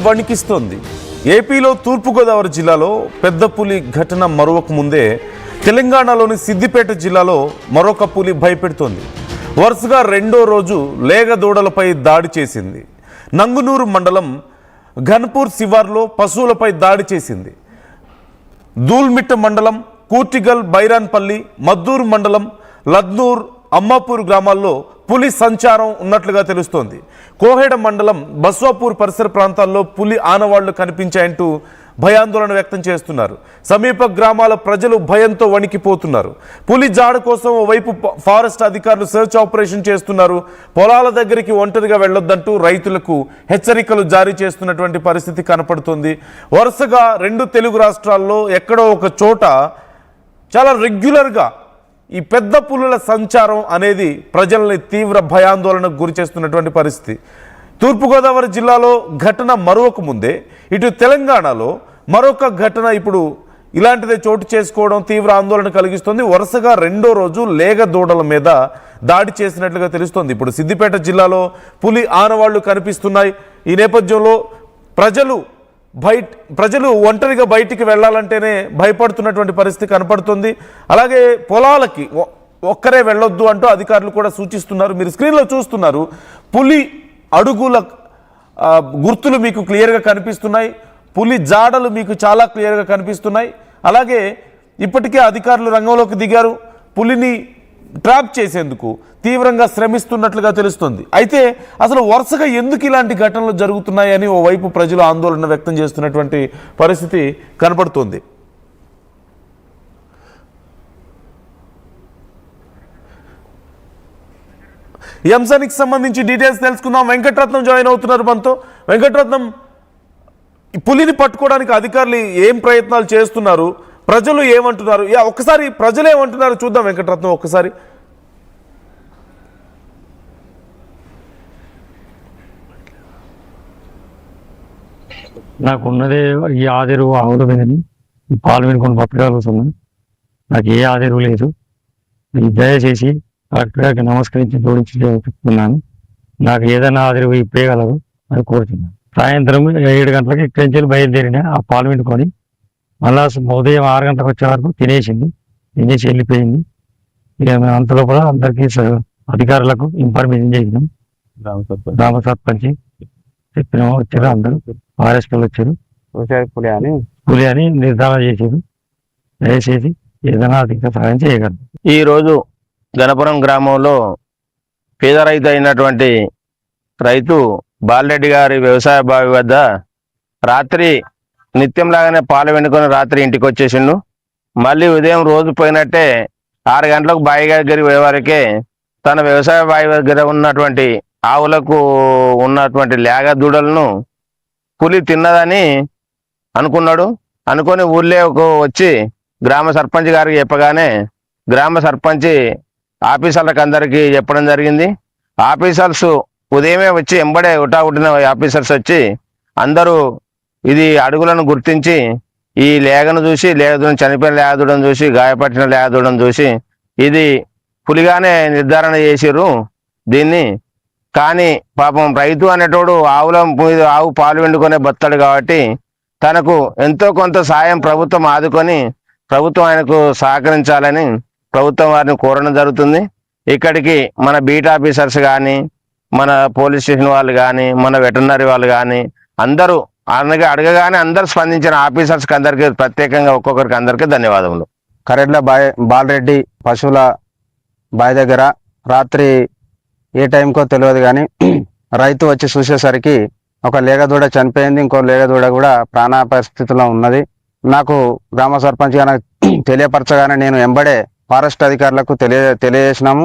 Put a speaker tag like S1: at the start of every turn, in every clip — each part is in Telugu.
S1: వణికిస్తోంది. ఏపీలో తూర్పుగోదావరి జిల్లాలో పెద్ద పులి ఘటన మరొక ముందే తెలంగాణలోని సిద్దిపేట జిల్లాలో మరొక పులి భయపెడుతోంది. వరుసగా రెండో రోజు లేగ దూడలపై దాడి చేసింది. నంగునూరు మండలం ఘన్పూర్ శివార్లో పశువులపై దాడి చేసింది. దూల్మిట్ట మండలం కూర్టిగల్ బైరాన్పల్లి, మద్దూరు మండలం లద్నూర్, అమ్మాపూర్ గ్రామాల్లో పులి సంచారం ఉన్నట్లుగా తెలుస్తోంది. కోహెడ మండలం బస్వాపూర్ పరిసర ప్రాంతాల్లో పులి ఆనవాళ్లు కనిపించాయంటూ భయాందోళన వ్యక్తం చేస్తున్నారు. సమీప గ్రామాల ప్రజలు భయంతో వణికిపోతున్నారు. పులి జాడ కోసం ఓవైపు ఫారెస్ట్ అధికారులు సెర్చ్ ఆపరేషన్ చేస్తున్నారు. పొలాల దగ్గరికి ఒంటరిగా వెళ్లొద్దంటూ రైతులకు హెచ్చరికలు జారీ చేస్తున్నటువంటి పరిస్థితి కనపడుతుంది. వరుసగా రెండు తెలుగు రాష్ట్రాల్లో ఎక్కడో ఒక చోట చాలా రెగ్యులర్గా ఈ పెద్ద పులుల సంచారం అనేది ప్రజల్ని తీవ్ర భయాందోళనకు గురి చేస్తున్నటువంటి పరిస్థితి. తూర్పుగోదావరి జిల్లాలో ఘటన మరొక ముందే ఇటు తెలంగాణలో మరొక ఘటన ఇప్పుడు ఇలాంటిదే చోటు చేసుకోవడం తీవ్ర ఆందోళన కలిగిస్తుంది. వరుసగా రెండో రోజు లేగ దూడల మీద దాడి చేసినట్లుగా తెలుస్తోంది. ఇప్పుడు సిద్దిపేట జిల్లాలో పులి ఆనవాళ్లు కనిపిస్తున్నాయి. ఈ నేపథ్యంలో ప్రజలు ఒంటరిగా బయటికి వెళ్ళాలంటేనే భయపడుతున్నటువంటి పరిస్థితి కనపడుతుంది. అలాగే పొలాలకి ఒక్కరే వెళ్ళొద్దు అంటూ అధికారులు కూడా సూచిస్తున్నారు. మీరు స్క్రీన్లో చూస్తున్నారు, పులి అడుగుల గుర్తులు మీకు క్లియర్గా కనిపిస్తున్నాయి. పులి జాడలు మీకు చాలా క్లియర్గా కనిపిస్తున్నాయి. అలాగే ఇప్పటికే అధికారులు రంగంలోకి దిగారు. పులిని ట్రాప్ చేసేందుకు తీవ్రంగా శ్రమిస్తున్నట్లుగా తెలుస్తుంది. అయితే అసలు వరుసగా ఎందుకు ఇలాంటి ఘటనలు జరుగుతున్నాయని ఓవైపు ప్రజలు ఆందోళన వ్యక్తం చేస్తున్నటువంటి పరిస్థితి కనబడుతుంది. ఈ అంశానికి సంబంధించి డీటెయిల్స్ తెలుసుకుందాం. వెంకటరత్నం జాయిన్ అవుతున్నారు మనతో. వెంకటరత్నం, పులిని పట్టుకోవడానికి అధికారులు ఏం ప్రయత్నాలు చేస్తున్నారు, ప్రజలు ఏమంటున్నారు, ఒక్కసారి ప్రజలు ఏమంటున్నారు చూద్దాం వెంకటరత్నం ఒక్కసారి.
S2: నాకు ఉన్నదే ఈ ఆదెరువు ఆవుల మీదని పాలు వినుకొని బతకాల్సింది. నాకు ఏ ఆదెరువు లేదు. దయచేసి కలెక్టర్ గారికి నమస్కరించి జోడించి చెప్తున్నాను. నాకు ఏదైనా ఆదెరువు ఇప్పేయగలరు అని కోరుతున్నాను. సాయంత్రం 7 గంటలకి ఇక్కడి నుంచి బయలుదేరిన ఆ పాలు వినుకొని మళ్ళా ఉదయం 6 గంటలకు వచ్చే వరకు తినేసి వెళ్ళిపోయింది. ఇక మేము అంతలోపల అందరికీ అధికారులకు ఇన్ఫర్మేషన్ చేసినాం. గ్రామ సర్పంచ్ చెప్పినాము, వచ్చారు అందరూ. ఫారెస్ట్ వాళ్ళు వచ్చారు, పులి అని నిర్ధారణ చేశారు. దయచేసి ఏదైనా అధిక సహాయం చేయగలరు.
S3: ఈరోజు గణపురం గ్రామంలో పేద రైతు అయినటువంటి రైతు బాలరెడ్డి గారి వ్యవసాయ బావి వద్ద రాత్రి నిత్యంలాగానే పాలు వెనుకొని రాత్రి ఇంటికి వచ్చేసిండు. మళ్ళీ ఉదయం రోజు పోయినట్టే 6 గంటలకు బావి దగ్గరికి పోయేవారికే తన వ్యవసాయ బావి దగ్గర ఉన్నటువంటి ఆవులకు ఉన్నటువంటి లేగ దూడలను పులి తిన్నదని అనుకొని ఊళ్ళో వచ్చి గ్రామ సర్పంచ్ గారికి చెప్పగానే గ్రామ సర్పంచ్ ఆఫీసర్లకు అందరికీ చెప్పడం జరిగింది. ఆఫీసర్స్ ఉదయమే వచ్చి ఎంబడే ఉట్టిన ఆఫీసర్స్ వచ్చి అందరూ ఇది అడుగులను గుర్తించి ఈ లేగను చూసి చనిపోయిన లేగదూడను చూసి గాయపట్టిన లేగదూడను చూసి ఇది పులిగానే నిర్ధారణ చేసిర్రు దీన్ని. కానీ పాపం రైతు అనేటోడు ఆవు పాలు వెండుకొనే బతాడు కాబట్టి తనకు ఎంతో కొంత సాయం ప్రభుత్వం ఆదుకొని ప్రభుత్వం ఆయనకు సహకరించాలని ప్రభుత్వం వారిని కోరడం జరుగుతుంది. ఇక్కడికి మన బీట్ ఆఫీసర్స్ కానీ, మన పోలీస్ స్టేషన్ వాళ్ళు కానీ, మన వెటర్నరీ వాళ్ళు కానీ అందరూ అడగగానే అందరూ స్పందించిన ఆఫీసర్స్కి అందరికీ ప్రత్యేకంగా ఒక్కొక్కరికి అందరికీ ధన్యవాదములు.
S4: కరెడ్ల బాలరెడ్డి పశువుల బావి దగ్గర రాత్రి ఏ టైంకో తెలియదు కానీ రైతు వచ్చి చూసేసరికి ఒక లేగదూడ చనిపోయింది, ఇంకో లేగదూడ కూడా ప్రాణాపాయ స్థితిలో ఉన్నది. నాకు గ్రామ సర్పంచ్ గారు తెలియపరచగానే నేను ఎంబడే ఫారెస్ట్ అధికారులకు తెలియజేసినాము.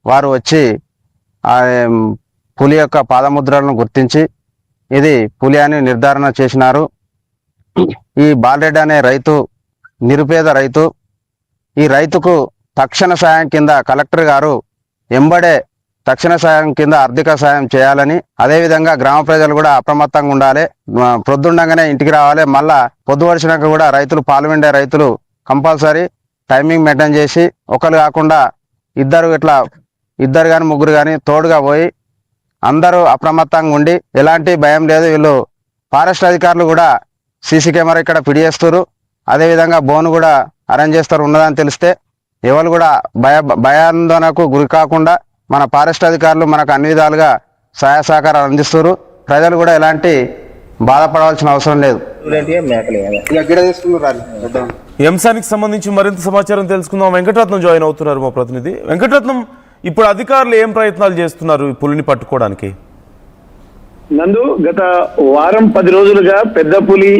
S4: వారు వచ్చి ఆ పులి యొక్క పాదముద్రలను గుర్తించి ఇది పులి అని నిర్ధారణ చేసినారు. ఈ బాలరెడ్డి అనే రైతు నిరుపేద రైతు. ఈ రైతుకు తక్షణ సాయం కింద కలెక్టర్ గారు ఎంబడే తక్షణ సాయం కింద ఆర్థిక సాయం చేయాలని, అదేవిధంగా గ్రామ ప్రజలు కూడా అప్రమత్తంగా ఉండాలి. ప్రొద్దుండగానే ఇంటికి రావాలి. మళ్ళా పొద్దు వడిచినాక కూడా రైతులు పాలు విండే రైతులు కంపల్సరీ టైమింగ్ మెయింటైన్ చేసి ఒకరు కాకుండా ఇద్దరు కానీ ముగ్గురు కానీ తోడుగా పోయి అందరూ అప్రమత్తంగా ఉండి ఎలాంటి భయం లేదు, వీళ్ళు ఫారెస్ట్ అధికారులు కూడా సీసీ కెమెరా ఇక్కడ పిడియేస్తారు. అదేవిధంగా బోన్ కూడా అరేంజ్ చేస్తారు. ఉన్నదని తెలిస్తే ఎవరు కూడా భయాందోళనకు గురి కాకుండా మన ఫారెస్ట్ అధికారులు మనకు అన్ని విధాలుగా సహాయ సహకారాలు అందిస్తారు. ప్రజలు కూడా ఎలాంటి బాధపడవలసిన అవసరం లేదు.
S1: ఈ అంశానికి సంబంధించి మరింత సమాచారం తెలుసుకుందాం. వెంకటరత్నం జాయిన్ అవుతున్నారు మా ప్రతినిధి. వెంకటరత్నం, ఇప్పుడు అధికారులు ఏం ప్రయత్నాలు చేస్తున్నారు ఈ పులిని పట్టుకోవడానికి?
S5: నందు, గత వారం 10 రోజులుగా పెద్ద పులి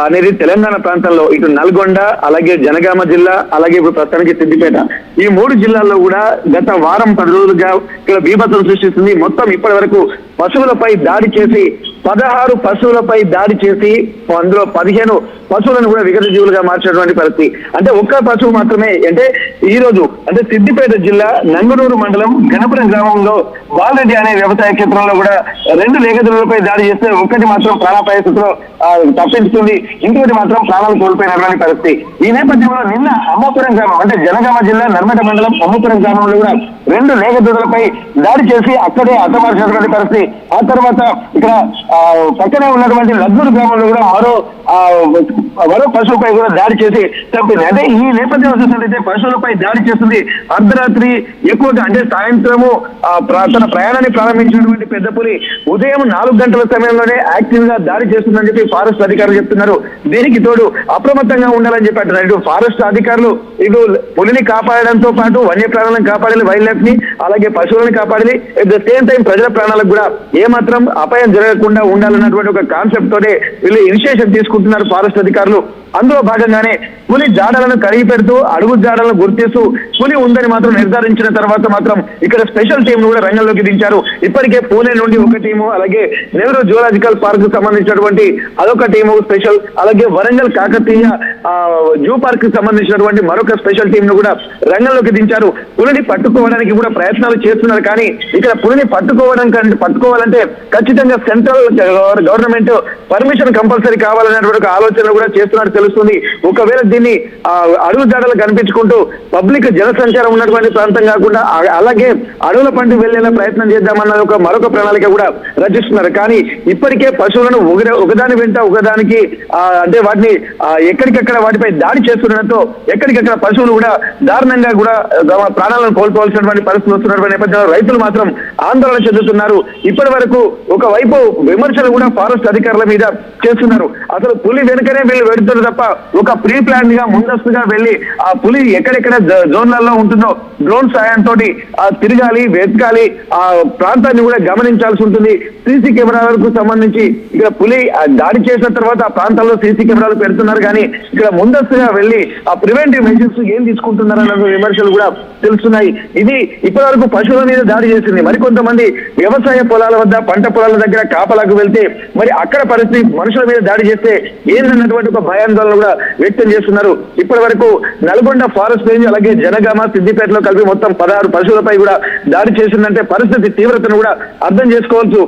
S5: అనేది తెలంగాణ ప్రాంతంలో ఇటు నల్గొండ, అలాగే జనగామ జిల్లా, అలాగే ఇప్పుడు ప్రస్తుతానికి సిద్దిపేట, ఈ 3 జిల్లాల్లో కూడా గత వారం 10 రోజులుగా ఇక్కడ బీభత్సం సృష్టిస్తుంది. మొత్తం ఇప్పటి వరకు పశువులపై దాడి చేసి 16 పశువులపై దాడి చేసి అందులో 15 పశువులను కూడా వికట జీవులుగా మార్చినటువంటి పరిస్థితి. అంటే ఒక్క పశువు మాత్రమే. అంటే ఈ రోజు అంటే సిద్దిపేట జిల్లా నంగనూరు మండలం గణపురం గ్రామంలో బాలరెడ్డి అనే వ్యవసాయ క్షేత్రంలో కూడా 2 లేగదులపై దాడి చేస్తే ఒక్కటి మాత్రం ప్రాణాపాయ స్థితిలో తప్పించుకుంది, ఇంకొకటి మాత్రం ప్రాణాలు కోల్పోయినటువంటి పరిస్థితి. ఈ నేపథ్యంలో నిన్న అమ్మాపురం గ్రామం అంటే జనగామ జిల్లా నర్మట మండలం అమ్మాపురం గ్రామంలో కూడా 2 లేగదులపై దాడి చేసి అక్కడే హతమార్చినటువంటి పరిస్థితి. ఆ తర్వాత ఇక్కడ పక్కనే ఉన్నటువంటి లద్దూరు గ్రామంలో కూడా మరో పశువుపై కూడా దాడి చేసి చంపింది. అంటే ఈ నేపథ్యంలో చూసినట్లయితే పశువులపై దాడి చేస్తుంది. అర్ధరాత్రి ఎక్కువగా అంటే సాయంత్రము తన ప్రయాణాన్ని ప్రారంభించినటువంటి పెద్ద పులి ఉదయం 4 గంటల సమయంలోనే యాక్టివ్ గా దాడి చేస్తుందని చెప్పి ఫారెస్ట్ అధికారులు చెప్తున్నారు. దీనికి తోడు అప్రమత్తంగా ఉండాలని చెప్పి అంటున్నారు. ఇటు ఫారెస్ట్ అధికారులు ఇటు పులిని కాపాడడంతో పాటు వన్యప్రాణులను కాపాడాలి, వైల్డ్ లైఫ్ ని అలాగే పశువులను కాపాడాలి. ఎట్ ద సేమ్ టైం ప్రజల ప్రాణాలకు కూడా ఏమాత్రం అపాయం జరగకుండా ఉండాలన్నటువంటి ఒక కాన్సెప్ట్ తోనే వీళ్ళు ఇనిషియేషన్ తీసుకుంటున్నారు ఫారెస్ట్ అధికారులు. అందులో భాగంగానే పులి జాడలను కడిగి పెడుతూ అడుగు జాడలను గుర్తిస్తూ పులి ఉందని మాత్రం నిర్ధారించిన తర్వాత మాత్రం ఇక్కడ స్పెషల్ టీం కూడా రంగంలోకి దించారు. ఇప్పటికే పూణే నుండి ఒక టీము, అలాగే నెహ్రూ జూలాజికల్ పార్క్ కు సంబంధించినటువంటి అదొక టీము స్పెషల్, అలాగే వరంగల్ కాకతీయ జూ పార్క్ కు సంబంధించినటువంటి మరొక స్పెషల్ టీం ను కూడా రంగంలోకి దించారు. పులిని పట్టుకోవడానికి కూడా ప్రయత్నాలు చేస్తున్నారు. కానీ ఇక్కడ పులిని పట్టుకోవాలంటే ఖచ్చితంగా సెంట్రల్ గవర్నమెంట్ పర్మిషన్ కంపల్సరీ కావాలనేటువంటి ఒక ఆలోచన కూడా చేస్తున్నారు తెలుస్తుంది. ఒకవేళ దీన్ని అడుగు జాడలు కనిపించుకుంటూ పబ్లిక్ జనసంచారం ఉన్నటువంటి ప్రాంతం కాకుండా అలాగే అడవుల పంటి వెళ్లేలా ప్రయత్నం చేద్దామన్న మరొక ప్రణాళిక కూడా రచిస్తున్నారు. కానీ ఇప్పటికే పశువులను ఒకదాని వెంట ఒకదానికి అంటే వాటిని ఎక్కడికక్కడ వాటిపై దాడి చేస్తుండటంతో ఎక్కడికక్కడ పశువులు కూడా దారుణంగా కూడా ప్రాణాలను కోల్పోవాల్సినటువంటి పరిస్థితులు వస్తున్నటువంటి నేపథ్యంలో రైతులు మాత్రం ఆందోళన చెందుతున్నారు. ఇప్పటి వరకు ఒకవైపు విమర్శలు కూడా ఫారెస్ట్ అధికారుల మీద చేస్తున్నారు. అసలు పులి వెనుకనే వీళ్ళు వెళ్తున్నారు తప్ప ఒక ప్రీ ప్లాన్ గా ముందస్తుగా వెళ్లి ఆ పులి ఎక్కడెక్కడ జోన్లలో ఉంటుందో డ్రోన్ సాయంతో తిరగాలి, వెతకాలి, ఆ ప్రాంతాన్ని కూడా గమనించాల్సి ఉంటుంది. సీసీ కెమెరాలకు సంబంధించి ఇక్కడ పులి దాడి చేసిన తర్వాత ఆ ప్రాంతాల్లో సీసీ కెమెరాలు పెడుతున్నారు. కానీ ఇక్కడ ముందస్తుగా వెళ్లి ఆ ప్రివెంటివ్ మెజర్స్ ఏం తీసుకుంటున్నారన్న విమర్శలు కూడా తెలుస్తున్నాయి. ఇది ఇప్పటి వరకు పశువుల మీద దాడి చేసింది. మరికొంతమంది వ్యవసాయ పొలాల వద్ద పంట పొలాల దగ్గర కాపలాకు వెళ్తే మరి అక్కడ పరిస్థితి మనుషుల మీద దాడి చేస్తే ఏంటన్నటువంటి ఒక భయాందోళన కూడా వ్యక్తం చేస్తున్నారు. ఇప్పటి వరకు నల్గొండ ఫారెస్ట్ రేంజ్ అలాగే జనగామ సిద్దిపేటలో కలిపి మొత్తం 16 పశువులపై కూడా దాడి చేసిందంటే పరిస్థితి తీవ్రతను కూడా అర్థం చేసుకోవచ్చు.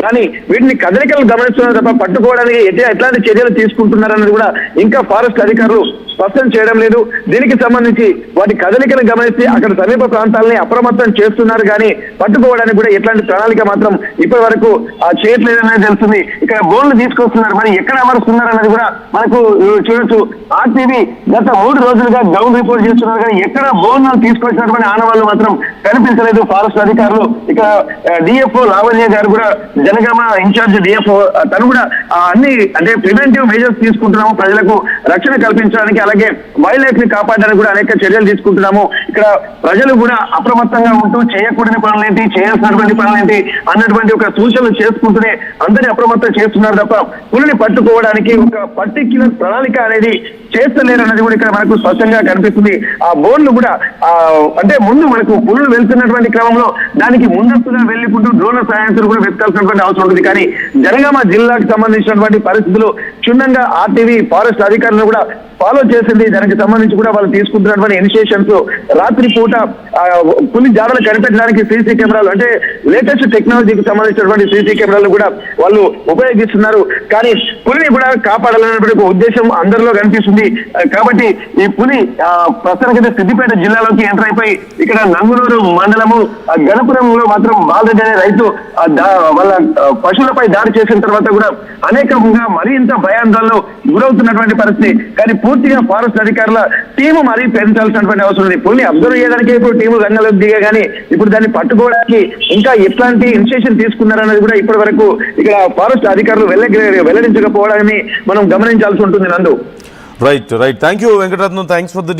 S5: కానీ వీటిని కదలికలు గమనిస్తున్నారు తప్ప పట్టుకోవడానికి ఎట్లాంటి చర్యలు తీసుకుంటున్నారన్నది కూడా ఇంకా ఫారెస్ట్ అధికారులు స్పష్టం చేయడం లేదు. దీనికి సంబంధించి వాటి కదలికను గమనించి అక్కడ సమీప ప్రాంతాలని అప్రమత్తం చేస్తున్నారు. కానీ పట్టుకోవడానికి కూడా ఎట్లాంటి ప్రణాళిక మాత్రం ఇప్పటి వరకు చేయట్లేదనేది తెలుస్తుంది. ఇక్కడ బోన్లు తీసుకొస్తున్నారు, మరి ఎక్కడ అమరుస్తున్నారు అన్నది కూడా మనకు చూడొచ్చు. ఆర్టీవీ గత 3 రోజులుగా గ్రౌండ్ రిపోర్ట్ చేస్తున్నారు. కానీ ఎక్కడ బోన్లు తీసుకొచ్చినటువంటి ఆనవాళ్లు మాత్రం కనిపించలేదు ఫారెస్ట్ అధికారులు. ఇక్కడ డిఎఫ్ఓ లావణ్య గారు కూడా జనగామ ఇన్ఛార్జ్ డిఎఫ్ఓ తను కూడా అన్ని అంటే ప్రివెంటివ్ మెజర్స్ తీసుకుంటున్నాము, ప్రజలకు రక్షణ కల్పించడానికి అలాగే వైల్డ్ లైఫ్ ని కాపాడడానికి కూడా అనేక చర్యలు తీసుకుంటున్నాము. ఇక్కడ ప్రజలు కూడా అప్రమత్తంగా ఉంటూ చేయకూడని పనులేంటి, చేయాల్సినటువంటి పనులేంటి అన్నటువంటి ఒక సూచనలు చేసుకుంటూనే అందరినీ అప్రమత్తం చేస్తున్నారు తప్ప పులిని పట్టుకోవడానికి ఒక పర్టిక్యులర్ ప్రణాళిక అనేది చేస్తలేరు అన్నది కూడా ఇక్కడ మనకు స్పష్టంగా కనిపిస్తుంది. ఆ బోర్డులు కూడా అంటే ముందు మనకు పులులు వెళ్తున్నటువంటి క్రమంలో దానికి ముందస్తుగా వెళ్ళికుంటూ డ్రోన్ల సాయంతో కూడా వెతకాల్సినటువంటి అవసరం ఉంటుంది. కానీ జనగామ జిల్లాకు సంబంధించినటువంటి పరిస్థితులు క్షుణ్ణంగా ఆర్టీవీ ఫారెస్ట్ అధికారులను కూడా ఫాలో చేసింది. దానికి సంబంధించి కూడా వాళ్ళు తీసుకుంటున్నటువంటి ఇనిషియేషన్స్ రాత్రి పూట పులి జాడలు కనిపెట్టడానికి సీసీ కెమెరాలు అంటే లేటెస్ట్ టెక్నాలజీకి సంబంధించినటువంటి సీసీ కెమెరాలు కూడా వాళ్ళు ఉపయోగిస్తున్నారు. కానీ పులిని కూడా కాపాడాలనేటువంటి ఒక ఉద్దేశం అందరిలో కనిపిస్తుంది. కాబట్టి ఈ పులి ప్రస్తుతానికైతే సిద్దిపేట జిల్లాలోకి ఎంటర్ అయిపోయి ఇక్కడ నంగునూరు మండలము గణపురంలో మాత్రం బాలరెడ్డి అనే రైతు వాళ్ళ పశువులపై దాడి చేసిన తర్వాత కూడా అనేకంగా మరింత భయాందోళనలు గురవుతున్నటువంటి పరిస్థితి. కానీ పూర్తిగా ఫారెస్ట్ అధికారుల టీము మరీ పెంచాల్సినటువంటి అవసరం ఉంది. పులిని అబ్జర్వ్ చేయడానికి ఇప్పుడు టీము రంగంలోకి దిగా కానీ ఇప్పుడు దాన్ని పట్టుకోవడానికి ఇంకా ఎట్లాంటి ఇనిషియేషన్ తీసుకున్నారన్నది కూడా ఇప్పటి వరకు ఇక్కడ ఫారెస్ట్ అధికారులు వెల్లడించకపోవడాన్ని మనం గమనించాల్సి ఉంటుంది. నందు
S1: right thank you Venkataratnam, thanks for the